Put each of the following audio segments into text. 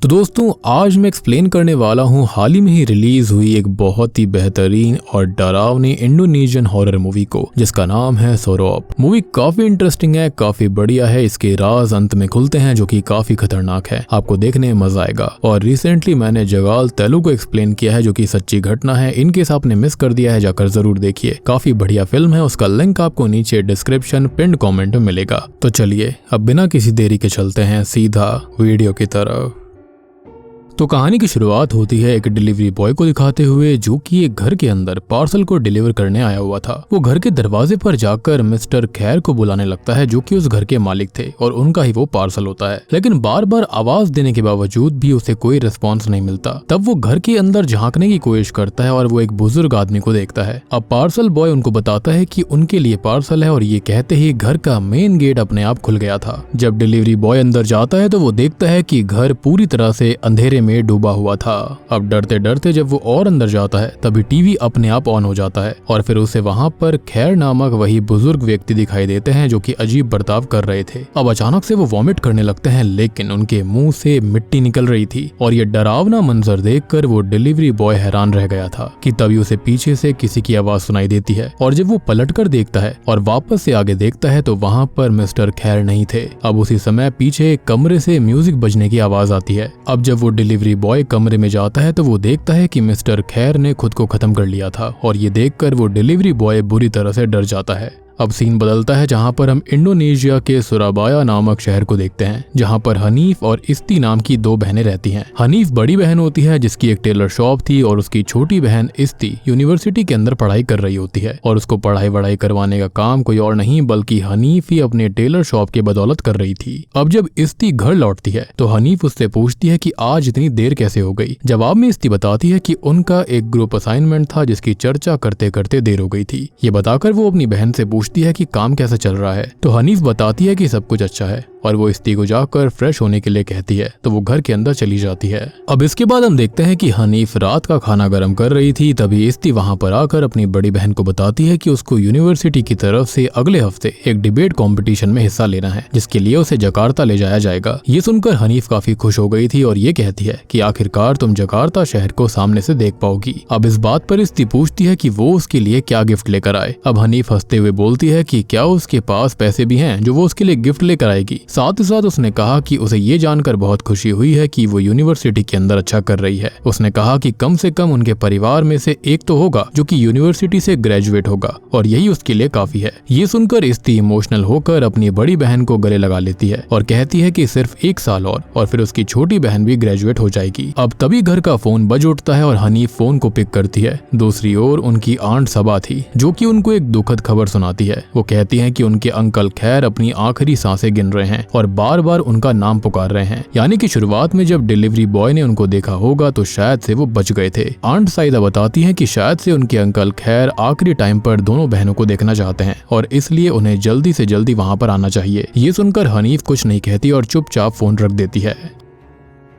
तो दोस्तों आज मैं एक्सप्लेन करने वाला हूँ हाल ही में ही रिलीज हुई एक बहुत ही बेहतरीन और डरावनी इंडोनेशियन हॉरर मूवी को, जिसका नाम है सोरोप। मूवी काफी इंटरेस्टिंग है, काफी बढ़िया है। इसके राज अंत में खुलते हैं जो कि काफी खतरनाक है। आपको देखने में मजा आएगा। और रिसेंटली मैंने जगाल तेलुगु को एक्सप्लेन किया है जो कि सच्ची घटना है। इनकेस आपने मिस कर दिया है जाकर जरूर देखिए, काफी बढ़िया फिल्म है। उसका लिंक आपको नीचे डिस्क्रिप्शन पिन कॉमेंट में मिलेगा। तो चलिए अब बिना किसी देरी के चलते हैं सीधा वीडियो की तरफ। तो कहानी की शुरुआत होती है एक डिलीवरी बॉय को दिखाते हुए जो कि एक घर के अंदर पार्सल को डिलीवर करने आया हुआ था। वो घर के दरवाजे पर जाकर मिस्टर खैर को बुलाने लगता है जो कि उस घर के मालिक थे और उनका ही वो पार्सल होता है। लेकिन बार बार आवाज देने के बावजूद भी उसे कोई रिस्पॉन्स नहीं मिलता। तब वो घर के अंदर झांकने की कोशिश करता है और वो एक बुजुर्ग आदमी को देखता है। अब पार्सल बॉय उनको बताता है कि उनके लिए पार्सल है और ये कहते ही घर का मेन गेट अपने आप खुल गया था। जब डिलीवरी बॉय अंदर जाता है तो वो देखता है कि घर पूरी तरह से अंधेरे में डूबा हुआ था। अब डरते डरते जब वो और अंदर जाता है तभी टीवी अपने आप ऑन हो जाता है और फिर उसे वहां पर खैर नामक वही बुजुर्ग व्यक्ति दिखाई देते हैं जो कि अजीब बर्ताव कर रहे थे। अब अचानक से वो वॉमिट करने लगते हैं, लेकिन उनके मुंह से मिट्टी निकल रही थी और ये डरावना मंजर देखकर वो डिलीवरी बॉय हैरान रह गया था कि तभी उसे पीछे से किसी की आवाज सुनाई देती है। और जब वो पलटकर देखता है और वापस से आगे देखता है तो वहां पर मिस्टर खैर नहीं थे। अब उसी समय पीछे एक कमरे से म्यूजिक बजने की आवाज आती है। अब जब वो डिलीवरी बॉय कमरे में जाता है तो वो देखता है कि मिस्टर खैर ने खुद को खत्म कर लिया था और ये देखकर वो डिलीवरी बॉय बुरी तरह से डर जाता है। अब सीन बदलता है जहां पर हम इंडोनेशिया के सुराबाया नामक शहर को देखते हैं, जहां पर हनीफ और इस्ती नाम की दो बहनें रहती हैं। हनीफ बड़ी बहन होती है जिसकी एक टेलर शॉप थी और उसकी छोटी बहन इस्ती यूनिवर्सिटी के अंदर पढ़ाई कर रही होती है और उसको पढ़ाई वढ़ाई करवाने का काम कोई और नहीं बल्कि हनीफ ही अपने टेलर शॉप के बदौलत कर रही थी। अब जब इस्ती घर लौटती है तो हनीफ उससे पूछती है कि आज इतनी देर कैसे हो गई। जवाब में इस्ती बताती है कि उनका एक ग्रुप असाइनमेंट था जिसकी चर्चा करते करते देर हो गई थी। ये बताकर वो अपनी बहन से पूछती है कि काम कैसा चल रहा है। तो हनीफ बताती है कि सब कुछ अच्छा है और वो इस्ती को जाकर फ्रेश होने के लिए कहती है तो वो घर के अंदर चली जाती है। अब इसके बाद हम देखते हैं कि हनीफ रात का खाना गर्म कर रही थी, तभी इस्ती वहां पर आकर अपनी बड़ी बहन को बताती है कि उसको यूनिवर्सिटी की तरफ से अगले हफ्ते एक डिबेट कंपटीशन में हिस्सा लेना है जिसके लिए उसे जकार्ता ले जाया जाएगा। ये सुनकर हनीफ काफी खुश हो गई थी और ये कहती है कि आखिरकार तुम जकार्ता शहर को सामने से देख पाओगी। अब इस बात पर इस्ती पूछती है कि वो उसके लिए क्या गिफ्ट लेकर आए। अब हनीफ हंसते हुए बोलती है कि क्या उसके पास पैसे भी हैं जो वो उसके लिए गिफ्ट लेकर आएगी। साथ ही साथ उसने कहा कि उसे ये जानकर बहुत खुशी हुई है कि वो यूनिवर्सिटी के अंदर अच्छा कर रही है। उसने कहा कि कम से कम उनके परिवार में से एक तो होगा जो कि यूनिवर्सिटी से ग्रेजुएट होगा और यही उसके लिए काफी है। ये सुनकर इस्ती इमोशनल होकर अपनी बड़ी बहन को गले लगा लेती है और कहती है कि सिर्फ एक साल और फिर उसकी छोटी बहन भी ग्रेजुएट हो जाएगी। अब तभी घर का फोन बज उठता है और हनीफ फोन को पिक करती है। दूसरी ओर उनकी आंट सबा थी जो कि उनको एक दुखद खबर सुनाती है। वो कहती है कि उनके अंकल खैर अपनी आखिरी सांसें गिन रहे हैं और बार बार उनका नाम पुकार रहे हैं। यानी कि शुरुआत में जब डिलीवरी बॉय ने उनको देखा होगा तो शायद से वो बच गए थे। आंट साइदा बताती हैं कि शायद से उनके अंकल खैर आखिरी टाइम पर दोनों बहनों को देखना चाहते हैं और इसलिए उन्हें जल्दी से जल्दी वहां पर आना चाहिए। ये सुनकर हनीफ कुछ नहीं कहती और चुपचाप फोन रख देती है।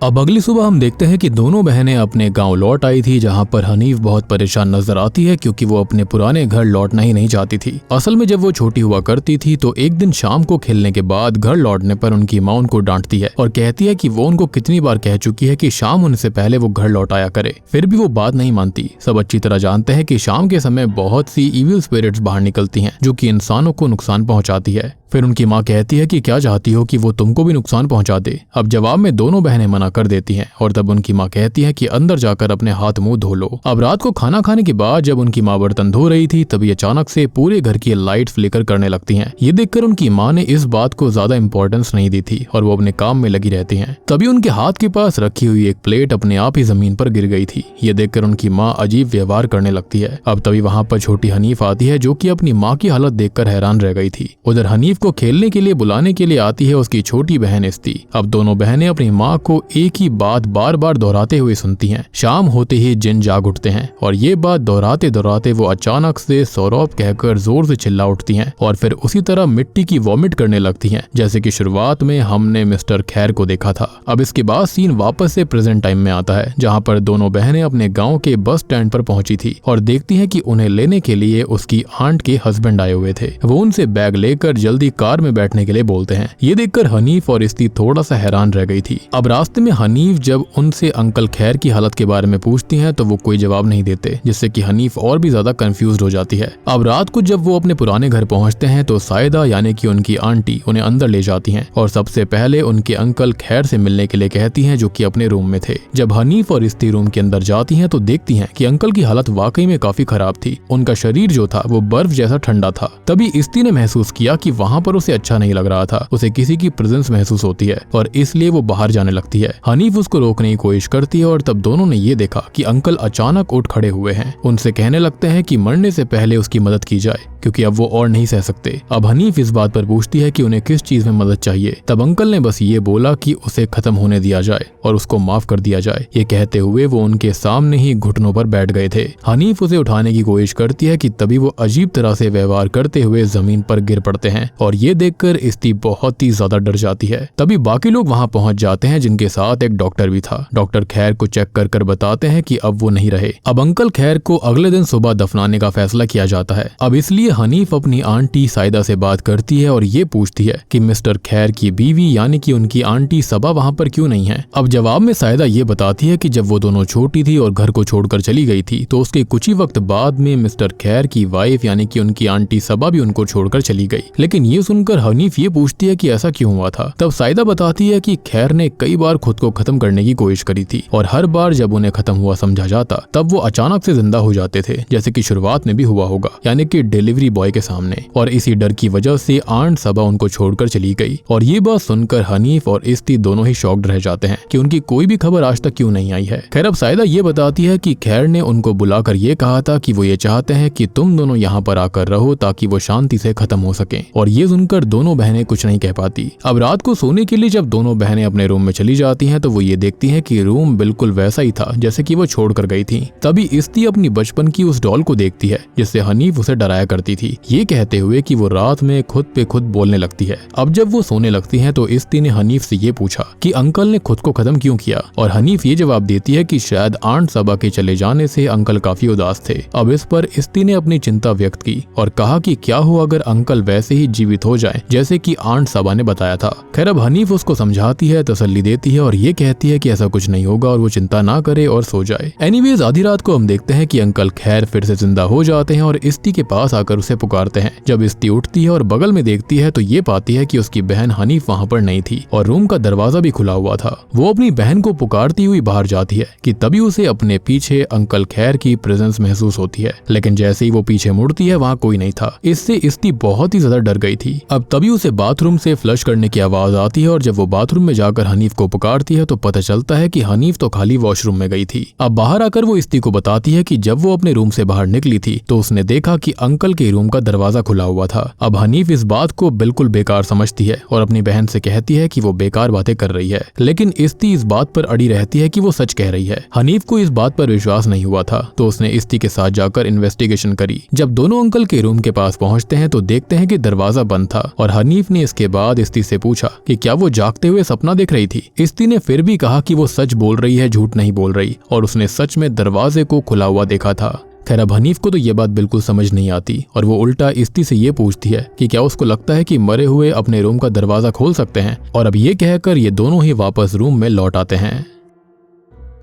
अब अगली सुबह हम देखते हैं कि दोनों बहनें अपने गांव लौट आई थी, जहां पर हनीफ बहुत परेशान नजर आती है क्योंकि वो अपने पुराने घर लौटना ही नहीं चाहती थी। असल में जब वो छोटी हुआ करती थी तो एक दिन शाम को खेलने के बाद घर लौटने पर उनकी माँ उनको डांटती है और कहती है कि वो उनको कितनी बार कह चुकी है कि शाम होने से पहले वो घर लौट आया करे, फिर भी वो बात नहीं मानती। सब अच्छी तरह जानते हैं कि शाम के समय बहुत सी इविल स्पिरिट्स बाहर निकलती हैं जो कि इंसानों को नुकसान पहुंचाती है। फिर उनकी माँ कहती है कि क्या चाहती हो कि वो तुमको भी नुकसान पहुंचा दे। अब जवाब में दोनों बहनें मना कर देती हैं और तब उनकी माँ कहती है कि अंदर जाकर अपने हाथ मुंह धो लो। अब रात को खाना खाने के बाद जब उनकी माँ बर्तन धो रही थी तभी अचानक से पूरे घर की लाइट फ्लिकर करने लगती हैं। ये देखकर उनकी माँ ने इस बात को ज्यादा इंपॉर्टेंस नहीं दी थी और वो अपने काम में लगी रहती हैं। तभी उनके हाथ के पास रखी हुई एक प्लेट अपने आप ही जमीन पर गिर गई थी। ये देखकर उनकी माँ अजीब व्यवहार करने लगती है। अब तभी वहाँ पर छोटी हनीफ आती है जो कि अपनी माँ की हालत देखकर हैरान रह गई थी। उधर हनीफ को खेलने के लिए बुलाने के लिए आती है उसकी छोटी बहन इस्ती। अब दोनों बहनें अपनी माँ को एक ही बात बार बार दोहराते हुए सुनती हैं। शाम होते ही जिन जाग उठते हैं और ये बात दोहराते दोहराते वो अचानक से सौरभ कहकर जोर से चिल्ला उठती हैं और फिर उसी तरह मिट्टी की वॉमिट करने लगती हैं जैसे कि शुरुआत में हमने मिस्टर खैर को देखा था। अब इसके बाद सीन वापस से प्रेजेंट टाइम में आता है जहाँ पर दोनों बहनें अपने गाँव के बस स्टैंड पर पहुंची थी और देखती है कि उन्हें लेने के लिए उसकी आंट के हस्बैंड आए हुए थे। वो उनसे बैग लेकर जल्दी जल्दी कार में बैठने के लिए बोलते हैं। ये देखकर हनीफ और इस्ती थोड़ा सा हैरान रह गई थी। अब रास्ते में हनीफ जब उनसे अंकल खैर की हालत के बारे में पूछती हैं तो वो कोई जवाब नहीं देते, जिससे कि हनीफ और भी ज्यादा कंफ्यूज हो जाती है। अब रात को जब वो अपने पुराने घर पहुंचते हैं तो साइदा यानी कि उनकी आंटी उन्हें अंदर ले जाती हैं और सबसे पहले उनके अंकल खैर से मिलने के लिए कहती हैं, जो कि अपने रूम में थे। जब हनीफ और इस्ती रूम के अंदर जाती हैं तो देखती हैं कि अंकल की हालत वाकई में काफी खराब थी। उनका शरीर जो था वो बर्फ जैसा ठंडा था। तभी इस्ती ने महसूस किया कि वहाँ पर उसे अच्छा नहीं लग रहा था, उसे किसी की प्रेजेंस महसूस होती है और इसलिए वो बाहर जाने लगती है। हनीफ उसको रोकने की कोशिश करती है और तब दोनों ने ये देखा कि अंकल अचानक उठ खड़े हुए हैं। उनसे कहने लगते हैं कि मरने से पहले उसकी मदद की जाए, क्योंकि अब वो और नहीं सह सकते। अब हनीफ इस बात पर पूछती है कि उन्हें किस चीज में मदद चाहिए। तब अंकल ने बस ये बोला कि उसे खत्म होने दिया जाए और उसको माफ कर दिया जाए। ये कहते हुए वो उनके सामने ही घुटनों पर बैठ गए थे। हनीफ उसे उठाने की कोशिश करती है कि तभी वो अजीब तरह से व्यवहार करते हुए जमीन पर गिर पड़ते हैं और ये देखकर इस्ती बहुत ही ज्यादा डर जाती है। तभी बाकी लोग वहाँ पहुँच जाते हैं, जिनके साथ एक डॉक्टर भी था। डॉक्टर खैर को चेक कर बताते हैं कि अब वो नहीं रहे। अब अंकल खैर को अगले दिन सुबह दफनाने का फैसला किया जाता है। अब इसलिए हनीफ अपनी आंटी साइदा से बात करती है और ये पूछती है कि मिस्टर खैर की बीवी यानी कि उनकी आंटी सबा वहाँ पर क्यों नहीं है। अब जवाब में साइदा ये बताती है कि जब वो दोनों छोटी थी और घर को छोड़कर चली गई थी तो उसके कुछ ही वक्त बाद में मिस्टर खैर की वाइफ यानी कि उनकी आंटी सबा भी उनको छोड़कर चली गई। लेकिन ये सुनकर हनीफ ये पूछती है कि ऐसा क्यों हुआ था। तब साइदा बताती है कि खैर ने कई बार खुद को खत्म करने की कोशिश करी थी और हर बार जब उन्हें खत्म हुआ समझा जाता तब वो अचानक से जिंदा हो जाते थे, जैसे कि शुरुआत में भी हुआ होगा, यानी कि डिलीवरी बॉय के सामने। और इसी डर की वजह से आंट सबा उनको छोड़कर चली गई। और ये बात सुनकर हनीफ और इस्ती दोनों ही शॉक्ड रह जाते हैं कि उनकी कोई भी खबर आज तक क्यों नहीं आई है। खैर अब साइदा ये बताती है कि खैर ने उनको बुलाकर ये कहा था कि वो ये चाहते हैं कि तुम दोनों यहाँ पर आकर रहो ताकि वो शांति से खत्म हो सके। और ये सुनकर दोनों बहनें कुछ नहीं कह पाती। अब रात को सोने के लिए जब दोनों बहनें अपने रूम में चली जाती हैं तो वो ये देखती हैं कि रूम बिल्कुल वैसा ही था जैसे कि वो छोड़ कर गई थी। तभी इस्ती अपनी बचपन की उस डॉल को देखती है जिससे हनीफ उसे डराया करती थी, ये कहते हुए कि वो रात में खुद पे खुद बोलने लगती है। अब जब वो सोने लगती है तो इस्ती ने हनीफ से ये पूछा कि अंकल ने खुद को खत्म क्यों किया। और हनीफ ये जवाब देती है कि शायद आंट सबा के चले जाने से अंकल काफी उदास थे। अब इस पर इस्ती ने अपनी चिंता व्यक्त की और कहा कि क्या हो अगर अंकल वैसे ही जीवित हो जाएं जैसे कि आंट सबा ने बताया था। खैर अब हनीफ उसको समझाती है, तसल्ली देती है और ये कहती है कि ऐसा कुछ नहीं होगा और वो चिंता ना करे और सो जाए। एनीवेज आधी रात को हम देखते हैं कि अंकल खैर फिर से जिंदा हो जाते हैं और इस्ती के पास आकर उसे पुकारते हैं। जब इस्ती उठती है और बगल में देखती है तो ये पाती है कि उसकी बहन हनीफ वहाँ पर नहीं थी और रूम का दरवाजा भी खुला हुआ था। वो अपनी बहन को पुकारती हुई बाहर जाती है कि तभी उसे अपने पीछे अंकल खैर की प्रेजेंस महसूस होती है। लेकिन जैसे ही वो पीछे मुड़ती है वहाँ कोई नहीं था। इससे इस्ती बहुत ही ज्यादा डर गई थी। अब तभी उसे बाथरूम से फ्लश करने की आवाज आती है और जब वो बाथरूम में जाकर हनीफ को पुकारती है तो पता चलता है कि हनीफ तो खाली वॉशरूम में गई थी। अब बाहर आकर वो इस्ती को बताती है कि जब वो अपने रूम से बाहर निकली थी तो उसने देखा कि अंकल के रूम का दरवाजा खुला हुआ था। अब हनीफ इस बात को बिल्कुल बेकार समझती है और अपनी बहन से कहती है कि वो बेकार बातें कर रही है, लेकिन इस्ती इस बात पर अड़ी रहती है कि वो सच कह रही है। हनीफ को इस बात पर विश्वास नहीं हुआ था तो उसने इस्ती के साथ जाकर इन्वेस्टिगेशन करी। जब दोनों अंकल के रूम के पास पहुंचते हैं तो देखते हैं कि दरवाजा बंद था और हनीफ ने इसके बाद इस्ती से पूछा कि क्या वो जागते हुए सपना देख रही थी। इस्ती ने फिर भी कहा कि वो सच बोल रही है, झूठ नहीं बोल रही और उसने सच में दरवाजे को खुला हुआ देखा था। खैर अब हनीफ को तो ये बात बिल्कुल समझ नहीं आती और वो उल्टा इस्ती से ये पूछती है कि क्या उसको लगता है कि मरे हुए अपने रूम का दरवाजा खोल सकते हैं। और अब ये कहकर ये दोनों ही वापस रूम में लौट आते हैं।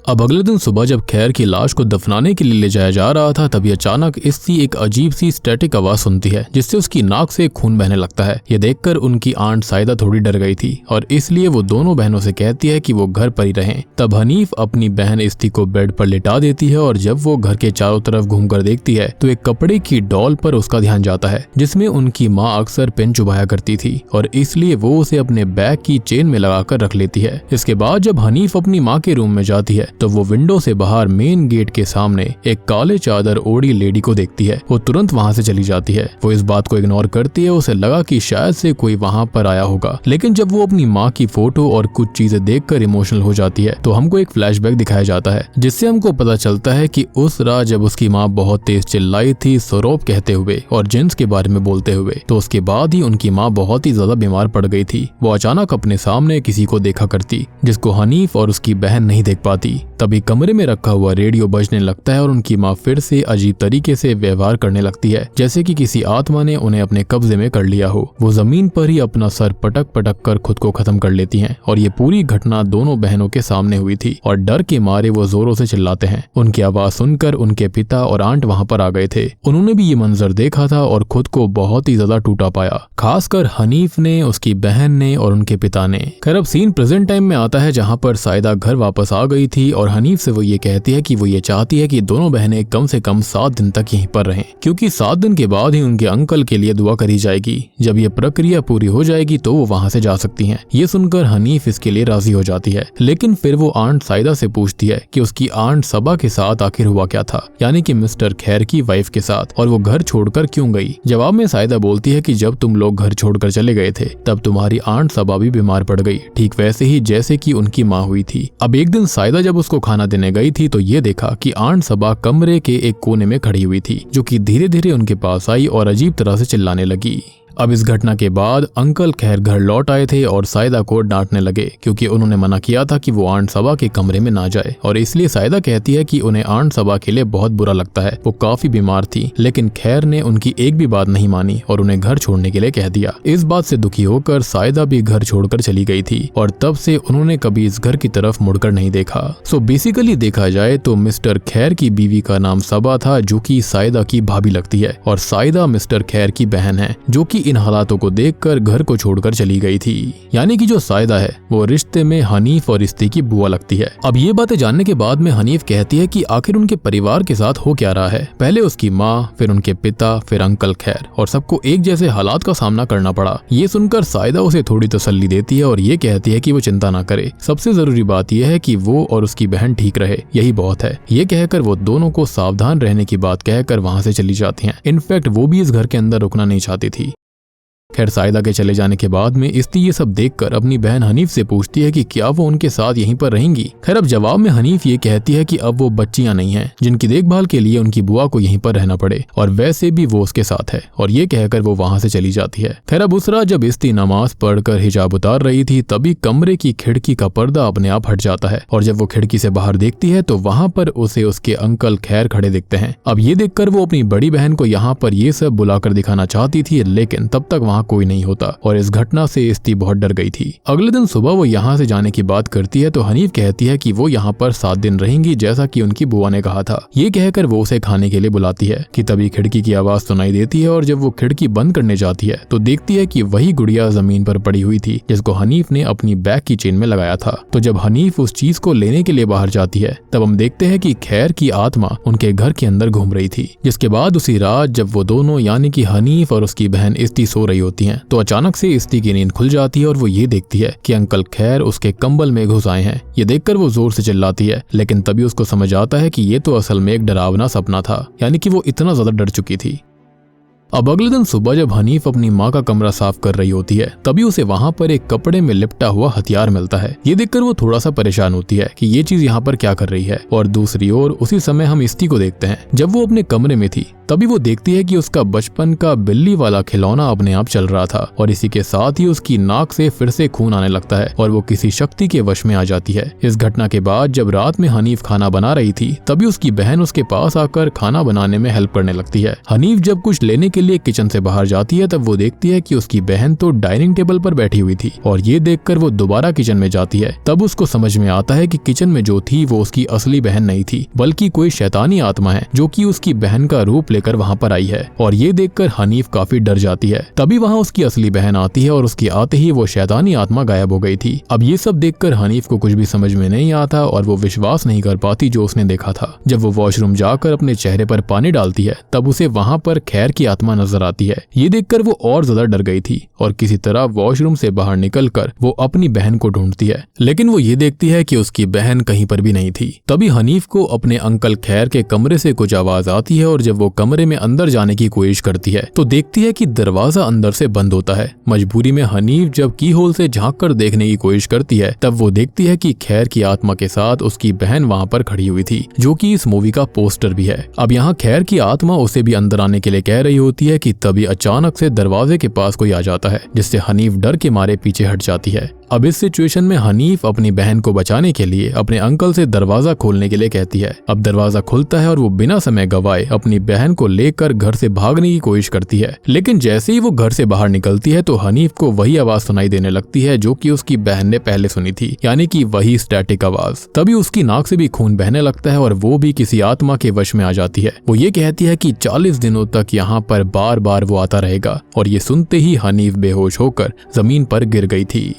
अब अगले दिन सुबह जब खैर की लाश को दफनाने के लिए ले जाया जा रहा था तभी अचानक इस्ती एक अजीब सी स्टैटिक आवाज सुनती है जिससे उसकी नाक से खून बहने लगता है। ये देखकर उनकी आंट साइदा थोड़ी डर गई थी और इसलिए वो दोनों बहनों से कहती है कि वो घर पर ही रहें। तब हनीफ अपनी बहन इस्ती को बेड पर लिटा देती है और जब वो घर के चारों तरफ घूमकर देखती है तो एक कपड़े की डॉल पर उसका ध्यान जाता है जिसमें उनकी माँ अक्सर पेन चुभाया करती थी और इसलिए वो उसे अपने बैग की चेन में लगाकर रख लेती है। इसके बाद जब हनीफ अपनी माँ के रूम में जाती है तो वो विंडो से बाहर मेन गेट के सामने एक काले चादर ओढ़ी लेडी को देखती है। वो तुरंत वहाँ से चली जाती है। वो इस बात को इग्नोर करती है। उसे लगा कि शायद से कोई वहाँ पर आया होगा, लेकिन जब वो अपनी माँ की फोटो और कुछ चीजें देखकर इमोशनल हो जाती है तो हमको एक फ्लैशबैक दिखाया जाता है जिससे हमको पता चलता है कि उस रात जब उसकी माँ बहुत तेज चिल्लाई थी सौरभ कहते हुए और जिन्स के बारे में बोलते हुए, तो उसके बाद ही उनकी माँ बहुत ही ज्यादा बीमार पड़ गई थी। वो अचानक अपने सामने किसी को देखा करती जिसको हनीफ और उसकी बहन नहीं देख पाती। तभी कमरे में रखा हुआ रेडियो बजने लगता है और उनकी माँ फिर से अजीब तरीके से व्यवहार करने लगती है, जैसे कि किसी आत्मा ने उन्हें अपने कब्जे में कर लिया हो। वो जमीन पर ही अपना सर पटक पटक कर खुद को खत्म कर लेती हैं और ये पूरी घटना दोनों बहनों के सामने हुई थी और डर के मारे वो जोरों से चिल्लाते हैं। उनकी आवाज सुनकर उनके पिता और आंट वहाँ पर आ गए थे। उन्होंने भी ये मंजर देखा था और खुद को बहुत ही ज्यादा टूटा पाया, खासकर हनीफ ने, उसकी बहन ने और उनके पिता ने। खैर अब सीन प्रेजेंट टाइम में आता है जहाँ पर साइदा घर वापस आ गई थी और हनीफ से वो ये कहती है कि वो ये चाहती है कि दोनों बहनें कम से कम 7 दिन तक यहीं पर रहें, क्योंकि 7 दिन के बाद ही उनके अंकल के लिए दुआ करी जाएगी। जब ये प्रक्रिया पूरी हो जाएगी तो वो वहाँ से जा सकती हैं। ये सुनकर हनीफ इसके लिए राजी हो जाती है, लेकिन फिर वो आंट साइदा से पूछती है कि उसकी आंट सबा के साथ आखिर हुआ क्या था, यानी कि मिस्टर खैर की वाइफ के साथ, और वो घर छोड़कर क्यों गई। जवाब में साइदा बोलती है कि जब तुम लोग घर छोड़कर चले गए थे तब तुम्हारी आंट सबा भी बीमार पड़ गई, ठीक वैसे ही जैसे कि उनकी माँ हुई थी। अब एक दिन साइदा जब उसको खाना देने गई थी तो ये देखा कि आंट सबा कमरे के एक कोने में खड़ी हुई थी, जो कि धीरे धीरे उनके पास आई और अजीब तरह से चिल्लाने लगी। अब इस घटना के बाद अंकल खैर घर लौट आए थे और साइदा को डांटने लगे, क्योंकि उन्होंने मना किया था कि वो आंट सबा के कमरे में ना जाए, और इसलिए साइदा कहती है कि उन्हें आंट सबा के लिए बहुत बुरा लगता है। वो काफी बीमार थी, लेकिन खैर ने उनकी एक भी बात नहीं मानी और उन्हें घर छोड़ने के लिए कह दिया। इस बात से दुखी होकर साइदा भी घर छोड़कर चली गई थी और तब से उन्होंने कभी इस घर की तरफ मुड़कर नहीं देखा। सो बेसिकली देखा जाए तो मिस्टर खैर की बीवी का नाम सबा था, जो कि साइदा की भाभी लगती है, और साइदा मिस्टर खैर की बहन है, जो कि इन हालातों को देखकर घर को छोड़कर चली गई थी। यानी कि जो साइदा है वो रिश्ते में हनीफ और इस्ती की बुआ लगती है। अब ये बातें जानने के बाद में हनीफ कहती है कि आखिर उनके परिवार के साथ हो क्या रहा है। पहले उसकी माँ, फिर उनके पिता, फिर अंकल खैर, और सबको एक जैसे हालात का सामना करना पड़ा। ये सुनकर साइदा उसे थोड़ी तसल्ली देती है और ये कहती है कि वो चिंता ना करे, सबसे जरूरी बात यह है कि वो और उसकी बहन ठीक रहे, यही बहुत है। ये कहकर वो दोनों को सावधान रहने की बात कहकर वहाँ से चली जाती हैं। इनफैक्ट वो भी इस घर के अंदर रुकना नहीं चाहती थी। खैर साइदा के चले जाने के बाद में इस्ती ये सब देखकर अपनी बहन हनीफ से पूछती है कि क्या वो उनके साथ यहीं पर रहेंगी। खैर अब जवाब में हनीफ ये कहती है कि अब वो बच्चियां नहीं हैं जिनकी देखभाल के लिए उनकी बुआ को यहीं पर रहना पड़े, और वैसे भी वो उसके साथ है, और ये कहकर वो वहां से चली जाती है। खैर अब उस रात जब इस्ती नमाज पढ़कर हिजाब उतार रही थी तभी कमरे की खिड़की का पर्दा अपने आप हट जाता है, और जब वो खिड़की से बाहर देखती है तो वहां पर उसे उसके अंकल खैर खड़े दिखते हैं। अब ये देखकर वो अपनी बड़ी बहन को यहाँ पर ये सब बुलाकर दिखाना चाहती थी, लेकिन तब तक वहाँ कोई नहीं होता, और इस घटना से इस्ती बहुत डर गई थी। अगले दिन सुबह वो यहाँ से जाने की बात करती है तो हनीफ कहती है कि वो यहाँ पर 7 दिन रहेंगी, जैसा कि उनकी बुआ ने कहा था। ये कहकर वो उसे खाने के लिए बुलाती है कि तभी खिड़की की आवाज सुनाई देती है, और जब वो खिड़की बंद करने जाती है तो देखती है कि वही गुड़िया जमीन पर पड़ी हुई थी जिसको हनीफ ने अपनी बैग की चेन में लगाया था। तो जब हनीफ उस चीज को लेने के लिए बाहर जाती है तब हम देखते हैं कि खैर की आत्मा उनके घर के अंदर घूम रही थी। जिसके बाद उसी रात जब वो दोनों यानी कि हनीफ और उसकी बहन इस्ती सो रही होती हैं तो अचानक से इस्ती की नींद खुल जाती है और वो ये देखती है कि अंकल खैर उसके कंबल में घुस आए हैं। ये देखकर वो जोर से चिल्लाती है, लेकिन तभी उसको समझ आता है कि ये तो असल में एक डरावना सपना था, यानी कि वो इतना ज्यादा डर चुकी थी। अब अगले दिन सुबह जब हनीफ अपनी माँ का कमरा साफ कर रही होती है तभी उसे वहाँ पर एक कपड़े में लिपटा हुआ हथियार मिलता है। ये देखकर वो थोड़ा सा परेशान होती है कि ये चीज यहाँ पर क्या कर रही है। और दूसरी ओर उसी समय हम इस्ती को देखते हैं। जब वो अपने कमरे में थी तभी वो देखती है कि उसका बचपन का बिल्ली वाला खिलौना अपने आप चल रहा था, और इसी के साथ ही उसकी नाक से फिर से खून आने लगता है और वो किसी शक्ति के वश में आ जाती है। इस घटना के बाद जब रात में हनीफ खाना बना रही थी तभी उसकी बहन उसके पास आकर खाना बनाने में हेल्प करने लगती है। हनीफ जब कुछ लेने के लिए किचन से बाहर जाती है तब वो देखती है कि उसकी बहन तो डाइनिंग टेबल पर बैठी हुई थी, और ये देखकर वो दोबारा किचन में जाती है। तब उसको समझ में आता है कि किचन में जो थी वो उसकी असली बहन नहीं थी, बल्कि कोई शैतानी आत्मा है जो कि उसकी बहन का रूप लेकर वहाँ पर आई है। और ये देखकर हनीफ काफी डर जाती है। तभी वहाँ उसकी असली बहन आती है और उसके आते ही वो शैतानी आत्मा गायब हो गई थी। अब ये सब देखकर हनीफ को कुछ भी समझ में नहीं आता और वो विश्वास नहीं कर पाती जो उसने देखा था। जब वो वॉशरूम जाकर अपने चेहरे पर पानी डालती है तब उसे वहाँ पर खैर की आत्मा नजर आती है। ये देखकर वो और ज्यादा डर गई थी और किसी तरह वॉशरूम से बाहर निकलकर वो अपनी बहन को ढूंढती है, लेकिन वो ये देखती है कि उसकी बहन कहीं पर भी नहीं थी। तभी हनीफ को अपने अंकल खैर के कमरे से कुछ आवाज आती है और जब वो कमरे में अंदर जाने की कोशिश करती है तो देखती है कि दरवाजा अंदर से बंद होता है। मजबूरी में हनीफ जब की होल से झांक कर देखने की कोशिश करती है तब वो देखती है कि खैर की आत्मा के साथ उसकी बहन वहाँ पर खड़ी हुई थी, जो कि इस मूवी का पोस्टर भी है। अब यहाँ खैर की आत्मा उसे भी अंदर आने के लिए कह रही होती है कि तभी अचानक से दरवाजे के पास कोई आ जाता है, जिससे हनीफ डर के मारे पीछे हट जाती है। अब इस सिचुएशन में हनीफ अपनी बहन को बचाने के लिए अपने अंकल से दरवाजा खोलने के लिए कहती है। अब दरवाजा खुलता है और वो बिना समय गवाए अपनी बहन को लेकर घर से भागने की कोशिश करती है, लेकिन जैसे ही वो घर से बाहर निकलती है तो हनीफ को वही आवाज सुनाई देने लगती है जो कि उसकी बहन ने पहले सुनी थी, यानी कि वही स्टैटिक आवाज। तभी उसकी नाक से भी खून बहने लगता है और वो भी किसी आत्मा के वश में आ जाती है। वो ये कहती है कि 40 दिनों तक यहाँ पर बार बार वो आता रहेगा, और ये सुनते ही हनीफ बेहोश होकर जमीन पर गिर गई थी।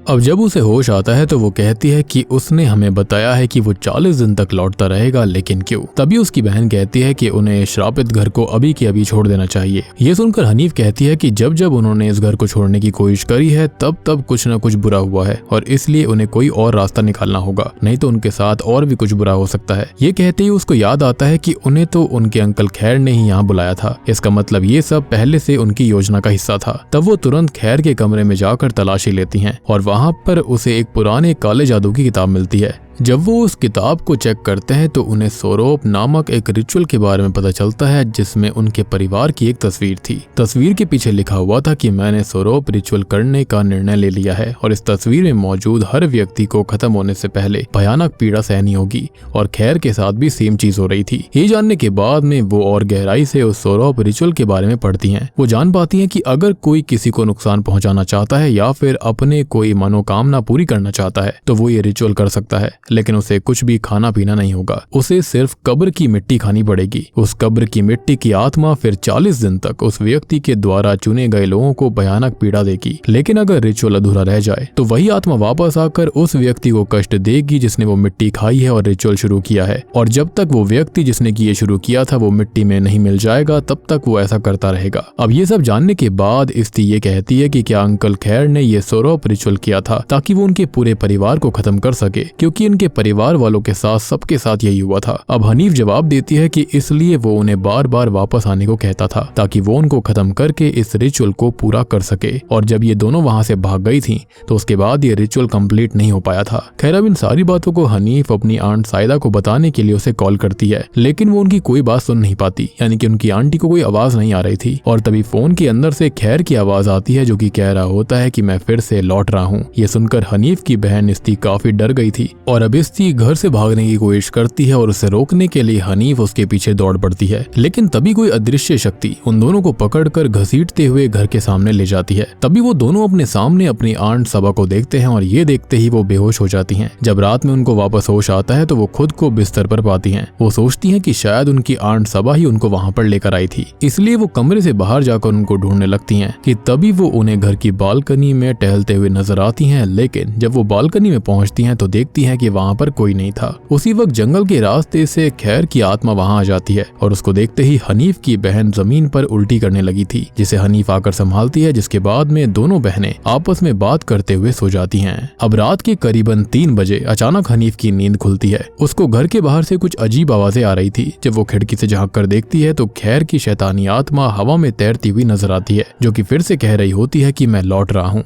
अब जब उसे होश आता है तो वो कहती है कि उसने हमें बताया है कि वो 40 दिन तक लौटता रहेगा, लेकिन क्यों? तभी उसकी बहन कहती है कि उन्हें श्रापित घर को अभी के अभी छोड़ देना चाहिए। ये सुनकर हनीफ कहती है कि जब जब उन्होंने इस घर को छोड़ने की कोशिश करी है तब तब कुछ न कुछ बुरा हुआ है और इसलिए उन्हें कोई और रास्ता निकालना होगा, नहीं तो उनके साथ और भी कुछ बुरा हो सकता है। ये कहते ही उसको याद आता है कि उन्हें तो उनके अंकल खैर ने ही यहाँ बुलाया था, इसका मतलब ये सब पहले से उनकी योजना का हिस्सा था। तब वो तुरंत खैर के कमरे में जाकर तलाशी लेती हैं और वहाँ पर उसे एक पुराने काले जादू की किताब मिलती है। जब वो उस किताब को चेक करते हैं तो उन्हें सोरोप नामक एक रिचुअल के बारे में पता चलता है जिसमें उनके परिवार की एक तस्वीर थी। तस्वीर के पीछे लिखा हुआ था कि मैंने सोरोप रिचुअल करने का निर्णय ले लिया है और इस तस्वीर में मौजूद हर व्यक्ति को खत्म होने से पहले भयानक पीड़ा सहनी होगी, और खैर के साथ भी सेम चीज हो रही थी। ये जानने के बाद में वो और गहराई से उस सोरोप रिचुअल के बारे में पढ़ती हैं। वो जान पाती हैं कि अगर कोई किसी को नुकसान पहुंचाना चाहता है या फिर अपने कोई मनोकामना पूरी करना चाहता है तो वो ये रिचुअल कर सकता है, लेकिन उसे कुछ भी खाना पीना नहीं होगा। उसे सिर्फ कब्र की मिट्टी खानी पड़ेगी। उस कब्र की मिट्टी की आत्मा फिर 40 दिन तक उस व्यक्ति के द्वारा चुने गए लोगों को भयानक पीड़ा देगी, लेकिन अगर रिचुअल अधूरा रह जाए तो वही आत्मा वापस आकर उस व्यक्ति को कष्ट देगी जिसने वो मिट्टी खाई है और रिचुअल शुरू किया है। और जब तक वो व्यक्ति जिसने की ये शुरू किया था वो मिट्टी में नहीं मिल जाएगा तब तक वो ऐसा करता रहेगा। अब ये सब जानने के बाद इफ्ती ये कहती है कि क्या अंकल खैर ने ये सोरोप रिचुअल किया था ताकि वो उनके पूरे परिवार को खत्म कर सके, क्योंकि उनके परिवार वालों के साथ सबके साथ यही हुआ था। अब हनीफ जवाब देती है कि इसलिए वो उन्हें बार बार वापस आने को कहता था ताकि वो उनको खत्म करके इस रिचुअल को पूरा कर सके। और जब ये दोनों वहां से भाग गई थी तो उसके बाद ये रिचुअल कंप्लीट नहीं हो पाया था। खैर अब इन सारी बातों को हनीफ अपनी आंट साइदा को बताने के लिए उसे कॉल करती है, लेकिन वो उनकी कोई बात सुन नहीं पाती, यानी कि उनकी आंटी को कोई आवाज नहीं आ रही थी। और तभी फोन के अंदर से खैर की आवाज आती है जो कि कह रहा होता है कि मैं फिर से लौट रहा हूँ। ये सुनकर हनीफ की बहन इफ्ती काफी डर गई थी और अब इफ्ती घर से भागने की कोशिश करती है और उसे रोकने के लिए हनीफ उसके पीछे दौड़ पड़ती है, लेकिन तभी कोई अदृश्य शक्ति उन दोनों को पकड़कर घसीटते हुए घर के सामने ले जाती है। तभी वो दोनों अपने सामने अपनी आंट सबा को देखते हैं और ये देखते ही वो बेहोश हो जाती हैं। जब रात में उनको वापस होश आता है तो वो खुद को बिस्तर पर पाती हैं। वो सोचती हैं कि शायद उनकी आंट सबा ही उनको वहां पर लेकर आई थी, इसलिए वो कमरे से बाहर जाकर उनको ढूंढने लगती हैं कि तभी वो उन्हें घर की बालकनी में टहलते हुए नजर आती हैं। लेकिन जब वो बालकनी में पहुंचती हैं तो देखती हैं कि वहां पर कोई नहीं था। उसी वक्त जंगल के रास्ते से खैर की आत्मा वहां आ जाती है और उसको देखते ही हनीफ की बहन जमीन पर उल्टी करने लगी थी, जिसे हनीफ आकर संभालती है, जिसके बाद में दोनों बहनें आपस में बात करते हुए सो जाती हैं। अब रात के करीबन 3 बजे अचानक हनीफ की नींद खुलती है। उसको घर के बाहर से कुछ अजीब आवाजें आ रही थी। जब वो खिड़की से झांक कर देखती है तो खैर की शैतानी आत्मा हवा में तैरती हुई नजर आती है, जो कि फिर से कह रही होती है कि मैं लौट रहा हूँ।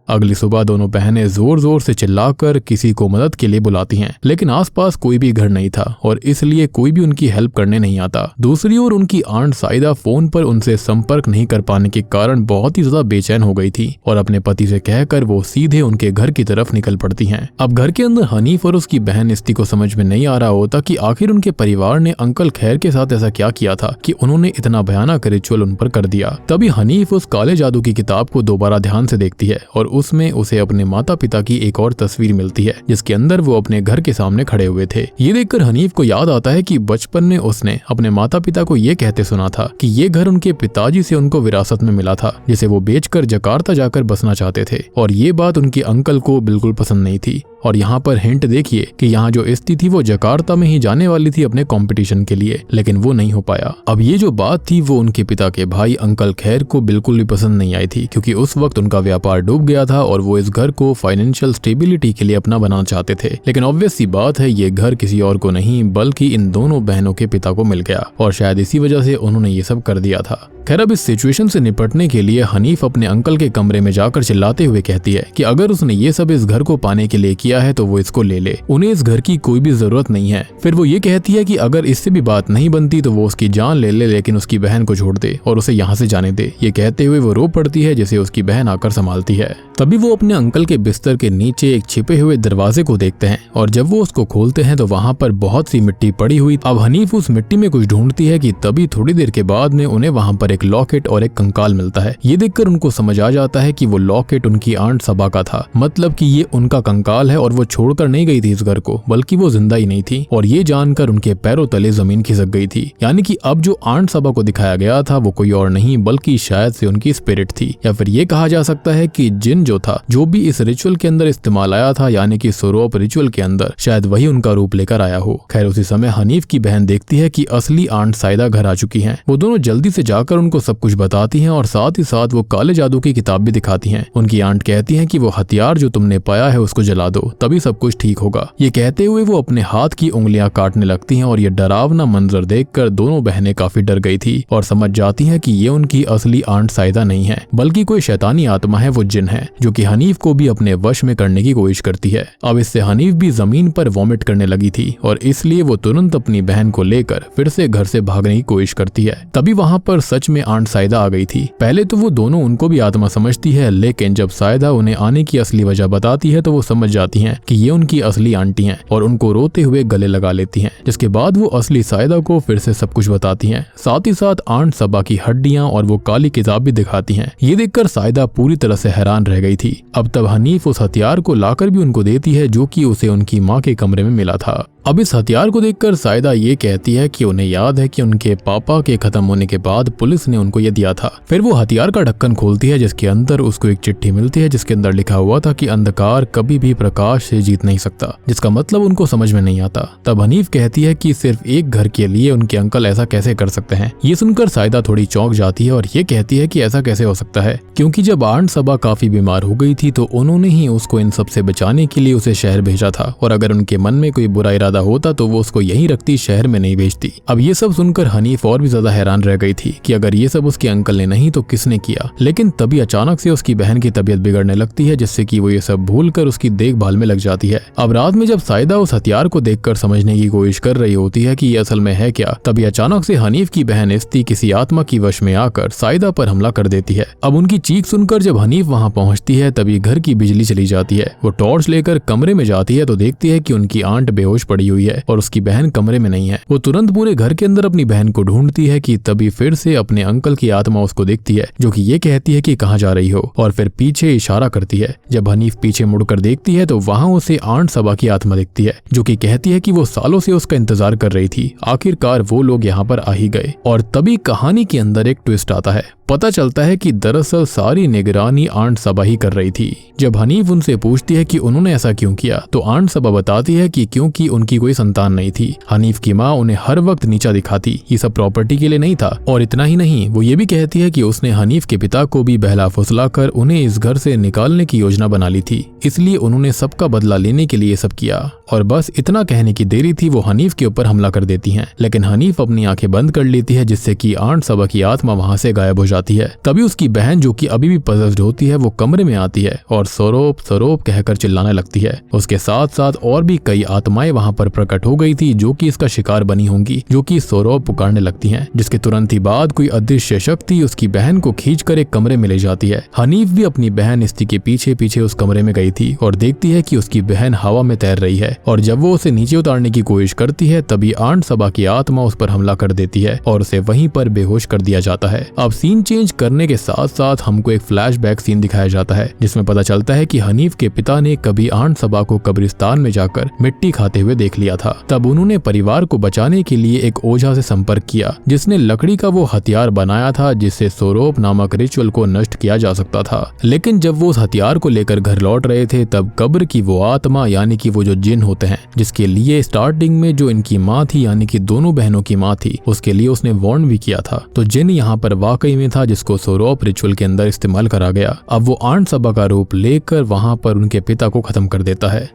अगली सुबह दोनों बहनें जोर जोर से चिल्लाकर किसी को मदद के लिए बुलाती हैं, लेकिन आसपास कोई भी घर नहीं था और इसलिए कोई भी उनकी हेल्प करने नहीं आता। दूसरी ओर उनकी आंट साइदा फोन पर उनसे संपर्क नहीं कर पाने के कारण बहुत ही ज्यादा बेचैन हो गई थी और अपने पति से कहकर वो सीधे उनके घर की तरफ निकल पड़ती हैं। अब घर के अंदर हनीफ और उसकी बहन इफ्ती को समझ में नहीं आ रहा होता कि आखिर उनके परिवार ने अंकल खैर के साथ ऐसा क्या किया था कि उन्होंने इतना भयानक रिचुअल उन पर कर दिया। तभी हनीफ उस काले जादू की किताब को दोबारा ध्यान से देखती है और उसमें उसे अपने माता पिता की एक और तस्वीर मिलती है, जिसके अंदर वो अपने घर के सामने खड़े हुए थे। ये देखकर हनीफ को याद आता है कि बचपन में उसने अपने माता पिता को ये कहते सुना था कि ये घर उनके पिताजी से उनको विरासत में मिला था, जिसे वो बेचकर जकार्ता जाकर बसना चाहते थे, और ये बात उनके अंकल को बिल्कुल पसंद नहीं थी और यहाँ पर हिंट देखिए कि यहाँ जो इस्ती थी वो जकार्ता में ही जाने वाली थी अपने कंपटीशन के लिए, लेकिन वो नहीं हो पाया। अब ये जो बात थी वो उनके पिता के भाई अंकल खैर को बिल्कुल भी पसंद नहीं आई थी, क्योंकि उस वक्त उनका व्यापार डूब गया था और वो इस घर को फाइनेंशियल स्टेबिलिटी के लिए अपना बनाना चाहते थे। लेकिन ऑब्वियस सी बात है ये घर किसी और को नहीं बल्कि इन दोनों बहनों के पिता को मिल गया, और शायद इसी वजह से उन्होंने ये सब कर दिया था। खैर अब इस सिचुएशन से निपटने के लिए हनीफ अपने अंकल के कमरे में जाकर चिल्लाते हुए कहती है कि अगर उसने ये सब इस घर को पाने के लिए किया है तो वो इसको ले ले, उन्हें इस घर की कोई भी जरूरत नहीं है। फिर वो ये कहती है कि अगर इससे भी बात नहीं बनती तो वो उसकी जान ले ले, लेकिन उसकी बहन को छोड़ दे और उसे यहाँ से जाने दे। ये कहते हुए वो रो पड़ती है, जिसे उसकी बहन आकर संभालती है। तभी वो अपने अंकल के बिस्तर के नीचे एक छिपे हुए दरवाजे को देखते हैं, और जब वो उसको खोलते हैं तो वहाँ पर बहुत सी मिट्टी पड़ी हुई। अब हनीफ उस मिट्टी में कुछ ढूंढती है कि तभी थोड़ी देर के बाद में उन्हें वहाँ पर एक लॉकेट और एक कंकाल मिलता है। ये देखकर उनको समझ आ जाता है कि वो लॉकेट उनकी आंट सबा का था, मतलब कि ये उनका कंकाल है और वो छोड़कर नहीं गई थी इस घर को, बल्कि वो जिंदा ही नहीं थी। और ये जानकर उनके पैरों तले जमीन खिसक गई थी। यानी कि अब जो आंट सबा को दिखाया गया था वो कोई और नहीं बल्कि शायद से उनकी स्पिरिट थी, या फिर ये कहा जा सकता है कि जिन जो था, जो भी इस रिचुअल के अंदर इस्तेमाल आया था, यानी कि सोरोप रिचुअल के अंदर, शायद वही उनका रूप लेकर आया हो। खैर उसी समय हनीफ की बहन देखती है कि असली आंट साइदा घर आ चुकी हैं। वो दोनों जल्दी से जाकर उनको सब कुछ बताती हैं और साथ ही साथ वो काले जादू की किताब भी दिखाती हैं। उनकी आंट कहती हैं कि वो हथियार जो तुमने पाया है उसको जला दो, तभी सब कुछ ठीक होगा। ये कहते हुए वो अपने हाथ की उंगलियां काटने लगती हैं, और ये डरावना मंजर देखकर दोनों बहनें काफी डर गई थी और समझ जाती हैं कि ये उनकी असली आंट साइदा नहीं है बल्कि कोई शैतानी आत्मा है, वो जिन है, जो कि हनीफ को भी अपने वश में करने की कोशिश करती है। अब इससे हनीफ भी जमीन पर वॉमिट करने लगी थी और इसलिए वो तुरंत अपनी बहन को लेकर फिर से घर से भागने की कोशिश करती है। तभी वहाँ पर सच में आंट साइदा आ गई थी। पहले तो वो दोनों उनको भी आत्मा समझती है, लेकिन जब साइदा उन्हें आने की असली वजह बताती है तो वो समझ जाती हैं कि ये उनकी असली आंटी हैं और उनको रोते हुए गले लगा लेती हैं। जिसके बाद वो असली साइदा को फिर से सब कुछ बताती हैं, साथ ही साथ आंट सबा की हड्डियां और वो काली किताब भी दिखाती हैं। ये देखकर साइदा पूरी तरह से हैरान रह गई थी। अब तब हनीफ उस हथियार को लाकर भी उनको देती है जो कि उसे उनकी माँ के कमरे में मिला था। अब इस हथियार को देखकर साइदा ये कहती है कि उन्हें याद है कि उनके पापा के खत्म होने के बाद पुलिस ने उनको ये दिया था। फिर वो हथियार का ढक्कन खोलती है जिसके अंदर उसको एक चिट्ठी मिलती है जिसके अंदर लिखा हुआ था कि अंधकार कभी भी प्रकाश से जीत नहीं सकता, जिसका मतलब उनको समझ में नहीं आता। तब हनीफ कहती है कि सिर्फ एक घर के लिए उनके अंकल ऐसा कैसे कर सकते हैं। ये सुनकर साइदा थोड़ी चौंक जाती है और ये कहती है कि ऐसा कैसे हो सकता है, क्योंकि जब आंट सबा काफी बीमार हो गई थी तो उन्होंने ही उसको इन सब से बचाने के लिए उसे शहर भेजा था, और अगर उनके मन में कोई बुरा इरादा होता तो वो उसको यहीं रखती, शहर में नहीं भेजती। अब ये सब सुनकर हनीफ और भी ज्यादा हैरान रह गई थी कि अगर ये सब उसके अंकल ने नहीं तो किसने किया। लेकिन तभी अचानक से उसकी बहन की तबीयत बिगड़ने लगती है, जिससे कि वो ये सब भूलकर उसकी देखभाल में लग जाती है। अब रात में जब साइदा उस हथियार को देखकर समझने की कोशिश कर रही होती है कि ये असल में है क्या, तभी अचानक से हनीफ की बहन इस्ती किसी आत्मा की वश में आकर साइदा पर हमला कर देती है। अब उनकी चीख सुनकर जब हनीफ वहां पहुंचती है तभी घर की बिजली चली जाती है। वो टॉर्च लेकर कमरे में जाती है तो देखती है कि उनकी आंट बेहोश पड़ी हुई है और उसकी बहन कमरे में नहीं है। वो तुरंत पूरे घर के अंदर अपनी बहन को ढूंढती है कि तभी फिर से अपने अंकल की आत्मा उसको दिखती है, जो कि ये कहती है कि कहाँ जा रही हो, और फिर पीछे इशारा करती है। जब हनीफ पीछे मुड़कर देखती है तो वहाँ उसे आंट सबा की आत्मा दिखती है, जो कि कहती है कि वो सालों से उसका इंतजार कर रही थी। आखिरकार वो लोग यहाँ पर आ ही गए, और तभी कहानी के अंदर एक ट्विस्ट आता है। पता चलता है कि दरअसल सारी निगरानी आंट सबा ही कर रही थी। जब हनीफ उनसे पूछती है कि उन्होंने ऐसा क्यों किया तो आंट सबा बताती है कि क्योंकि उनकी कोई संतान नहीं थी। हनीफ की माँ उन्हें हर वक्त नीचा दिखाती, ये सब प्रॉपर्टी के लिए नहीं था। और इतना ही नहीं, वो ये भी कहती है कि उसने हनीफ के पिता को भी बहला फुसला कर उन्हें इस घर से निकालने की योजना बना ली थी, इसलिए उन्होंने सबका बदला लेने के लिए सब किया। और बस इतना कहने की देरी थी, वो हनीफ के ऊपर हमला कर देती हैं। लेकिन हनीफ अपनी आंखें बंद कर लेती है, जिससे कि आंट सबा की आत्मा वहां से गायब हो जाती है। तभी उसकी बहन जो कि अभी भी पज़ल्ड होती है वो कमरे में आती है और सरोप सरोप कहकर चिल्लाने लगती है। उसके साथ साथ और भी कई आत्माएं वहां पर प्रकट हो गई थी जो कि इसका शिकार बनी होंगी, जो कि सरोप पुकारने लगती हैं। जिसके तुरंत ही बाद कोई अदृश्य शक्ति उसकी बहन को खींचकर एक कमरे में ले जाती है। हनीफ भी अपनी बहन इस्ती के पीछे पीछे उस कमरे में गई थी और देखती है कि उसकी बहन हवा में तैर रही है, और जब वो उसे नीचे उतारने की कोशिश करती है तभी आंट सबा की आत्मा उस पर हमला कर देती है और उसे वहीं पर बेहोश कर दिया जाता है। अब सीन चेंज करने के साथ साथ हमको एक फ्लैशबैक सीन दिखाया जाता है जिसमें पता चलता है कि हनीफ के पिता ने कभी आंट सबा को कब्रिस्तान में जाकर मिट्टी खाते हुए देख लिया था। तब उन्होंने परिवार को बचाने के लिए एक ओझा से संपर्क किया जिसने लकड़ी का वो हथियार बनाया था जिससे सोरोप नामक रिचुअल को नष्ट किया जा सकता था। लेकिन जब वो उस हथियार को लेकर घर लौट रहे थे तब कब्र की वो आत्मा यानी कि वो जो जिन होते हैं जिसके लिए स्टार्टिंग में जो इनकी माँ थी यानी कि दोनों बहनों की माँ थी उसके लिए उसने वार्न भी किया था, तो जिन यहाँ पर वाकई में था जिसको सोरोप रिचुअल के अंदर इस्तेमाल करा गया। अब वो आंट सबा का रूप लेकर वहां पर उनके पिता को खत्म कर देता है।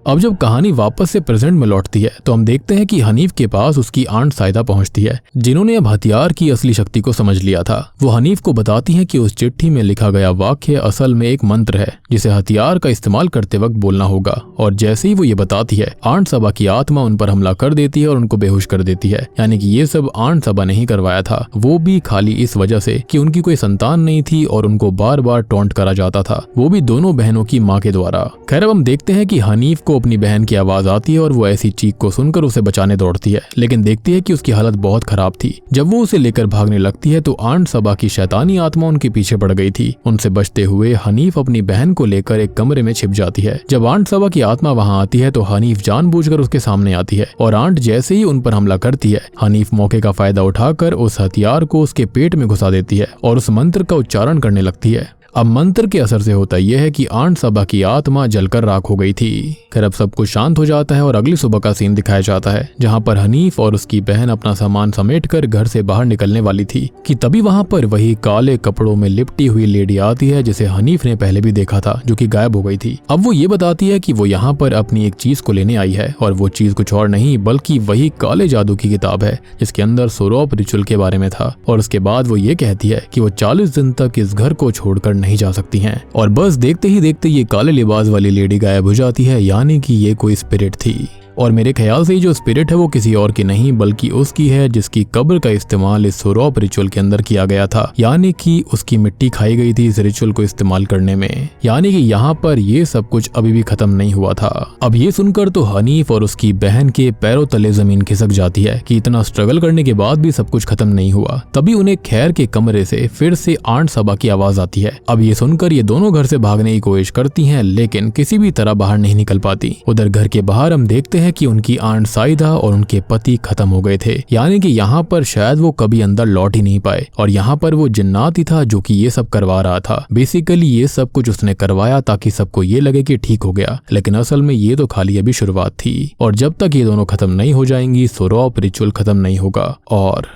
अब जब कहानी वापस से प्रेजेंट में लौटती है तो हम देखते हैं कि हनीफ के पास उसकी आंट साइदा पहुंचती है जिन्होंने अब हथियार की असली शक्ति को समझ लिया था। वो हनीफ को बताती हैं कि उस चिट्ठी में लिखा गया वाक्य असल में एक मंत्र है जिसे हथियार का इस्तेमाल करते वक्त बोलना होगा। और जैसे ही वो ये बताती है आंट सबा की आत्मा उन पर हमला कर देती है और उनको बेहोश कर देती है। यानी कि ये सब आंट सबा ने ही करवाया था, वो भी खाली इस वजह से कि उनकी कोई संतान नहीं थी और उनको बार बार टॉन्ट करा जाता था, वो भी दोनों बहनों की माँ के द्वारा। खैर अब हम देखते हैं कि हनीफ को अपनी बहन की आवाज आती है और वो ऐसी चीख को सुनकर उसे बचाने दौड़ती है, लेकिन देखती है कि उसकी हालत बहुत खराब थी। जब वो उसे लेकर भागने लगती है तो आंट सबा की शैतानी आत्मा उनके पीछे पड़ गई थी। उनसे बचते हुए हनीफ अपनी बहन को लेकर एक कमरे में छिप जाती है। जब आंट सबा की आत्मा वहां आती है तो हनीफ जानबूझकर उसके सामने आती है और आंट जैसे ही उन पर हमला करती है हनीफ मौके का फायदा उठाकर उस हथियार को उसके पेट में घुसा देती है और उस मंत्र का उच्चारण करने लगती है। अब मंत्र के असर से होता यह है कि आंट सबा की आत्मा जलकर राख हो गई थी। खैर अब सब कुछ शांत हो जाता है और अगली सुबह का सीन दिखाया जाता है जहां पर हनीफ और उसकी बहन अपना सामान समेटकर घर से बाहर निकलने वाली थी कि तभी वहां पर वही काले कपड़ों में लिपटी हुई लेडी आती है जिसे हनीफ ने पहले भी देखा था, जो कि गायब हो गई थी। अब वो ये बताती है कि वो यहाँ पर अपनी एक चीज को लेने आई है और वो चीज कुछ और नहीं बल्कि वही काले जादू की किताब है जिसके अंदर सोरोप रिचुअल के बारे में था। और उसके बाद वो ये कहती है कि वो 40 दिन तक इस घर को छोड़कर नहीं जा सकती हैं। और बस देखते ही देखते ये काले लिबास वाली लेडी गायब हो जाती है, यानी कि ये कोई स्पिरिट थी। और मेरे ख्याल से जो स्पिरिट है वो किसी और की नहीं बल्कि उसकी है जिसकी कब्र का इस्तेमाल इस सोरोप रिचुअल के अंदर किया गया था, यानी कि उसकी मिट्टी खाई गई थी इस रिचुअल को इस्तेमाल करने में। यानी कि यहाँ पर ये सब कुछ अभी भी खत्म नहीं हुआ था। अब ये सुनकर तो हनीफ और उसकी बहन के पैरों तले जमीन खिसक जाती है कि इतना स्ट्रगल करने के बाद भी सब कुछ खत्म नहीं हुआ। तभी उन्हें खैर के कमरे से फिर से आंट सबा की आवाज आती है। अब ये सुनकर ये दोनों घर से भागने की कोशिश करती हैं लेकिन किसी भी तरह बाहर नहीं निकल पाती। उधर घर के बाहर हम देखते हैं कि उनकी आंट साइदा और उनके पति खत्म हो गए थे, यानी कि यहाँ पर शायद वो कभी अंदर लौट ही नहीं पाए। और यहाँ पर वो जिन्नात ही था जो कि ये सब करवा रहा था। बेसिकली ये सब कुछ उसने करवाया ताकि सबको ये लगे कि ठीक हो गया, लेकिन असल में ये तो खाली अभी शुरुआत थी। और जब तक ये दोनों खत्म नहीं हो जाएंगी सोरोप रिचुअल खत्म नहीं होगा। और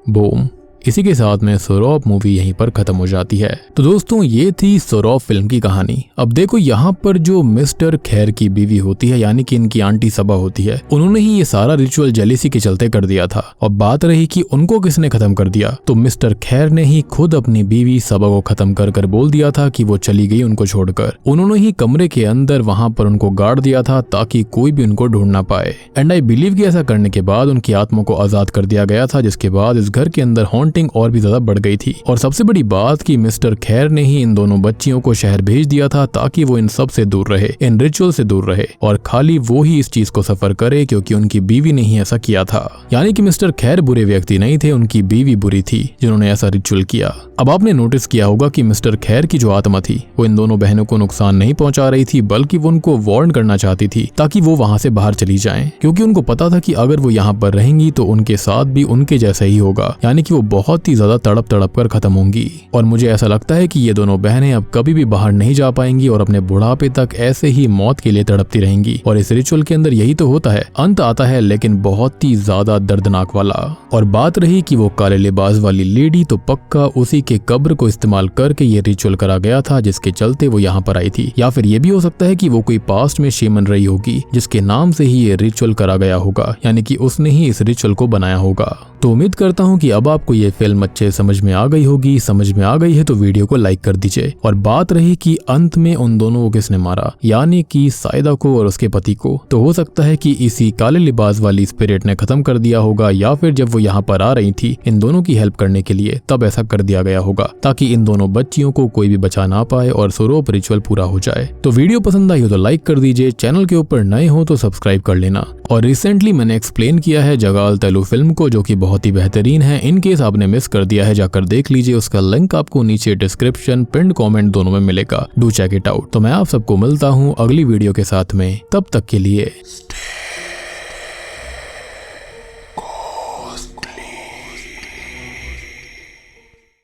बूम, इसी के साथ में सोरोप मूवी यहीं पर खत्म हो जाती है। तो दोस्तों ये थी सोरोप फिल्म की कहानी। अब देखो यहाँ पर जो मिस्टर खैर की बीवी होती है यानी कि इनकी आंटी सबा होती है, उन्होंने ही ये सारा रिचुअल जेलिसी के चलते कर दिया था। और बात रही कि उनको किसने खत्म कर दिया, तो मिस्टर खैर ने ही खुद अपनी बीवी सबा को खत्म कर बोल दिया था कि वो चली गई उनको छोड़कर। उन्होंने ही कमरे के अंदर वहां पर उनको गाड़ दिया था ताकि कोई भी उनको ढूंढ ना पाए। एंड आई बिलीव कि ऐसा करने के बाद उनकी आत्मा को आजाद कर दिया गया था, जिसके बाद इस घर के अंदर और भी ज्यादा बढ़ गई थी। और सबसे बड़ी बात कि मिस्टर खैर ने ही इन दोनों बच्चियों को शहर भेज दिया था ताकि वो इन सब से दूर रहे, इन रिचुअल से दूर रहे और खाली वो ही इस चीज को सफर करे क्योंकि उनकी बीवी ने ही ऐसा किया था। यानी कि मिस्टर खैर बुरे व्यक्ति नहीं थे, उनकी बीवी बुरी थी जिन्होंने ऐसा रिचुअल किया। अब आपने नोटिस किया होगा कि मिस्टर खैर की जो आत्मा थी वो इन दोनों बहनों को नुकसान नहीं पहुंचा रही थी, बल्कि वो उनको वार्न करना चाहती थी ताकि वो वहां से बाहर चली जाएं, क्योंकि उनको पता था कि अगर वो यहाँ पर रहेंगी तो उनके साथ भी उनके जैसा ही होगा, यानी कि वो बहुत ही ज्यादा तड़प तड़प कर खत्म होंगी। और मुझे ऐसा लगता है कि ये दोनों बहनें अब कभी भी बाहर नहीं जा पाएंगी और अपने बुढ़ापे तक ऐसे ही मौत के लिए तड़पती रहेंगी। और इस रिचुअल के अंदर यही तो होता है, अंत आता है लेकिन बहुत ही ज्यादा दर्दनाक वाला। और बात रही कि वो काले लिबास वाली लेडी, तो पक्का उसी के कब्र को इस्तेमाल करके ये रिचुअल करा गया था जिसके चलते वो यहाँ पर आई थी। या फिर ये भी हो सकता है कि वो कोई पास्ट में शेमन रही होगी जिसके नाम से ही ये रिचुअल करा गया होगा, यानी कि उसने ही इस रिचुअल को बनाया होगा। तो उम्मीद करता हूँ कि अब आपको ये फिल्म अच्छे समझ में आ गई होगी। समझ में आ गई है तो वीडियो को लाइक कर दीजिए। और बात रही कि अंत में उन दोनों को किसने मारा, यानी कि साइदा को और उसके पति को, तो हो सकता है कि इसी काले लिबास वाली स्पिरिट ने खत्म कर दिया होगा, या फिर जब वो यहाँ पर आ रही थी इन दोनों की हेल्प करने के लिए तब ऐसा कर दिया गया होगा ताकि इन दोनों बच्चियों को कोई भी बचा ना पाए और सोरोप रिचुअल पूरा हो जाए। तो वीडियो पसंद आई हो तो लाइक कर दीजिए, चैनल के ऊपर नए हो तो सब्सक्राइब कर लेना। और रिसेंटली मैंने एक्सप्लेन किया है जगाल तेलुगु फिल्म को, जो कि बहुत ही बेहतरीन है। इन केस आपने आपने मिस कर दिया है जाकर देख लीजिए, उसका लिंक आपको नीचे डिस्क्रिप्शन पिन कमेंट दोनों में मिलेगा। Do check it out. तो मैं आप सबको मिलता हूँ अगली वीडियो के साथ में, तब तक के लिए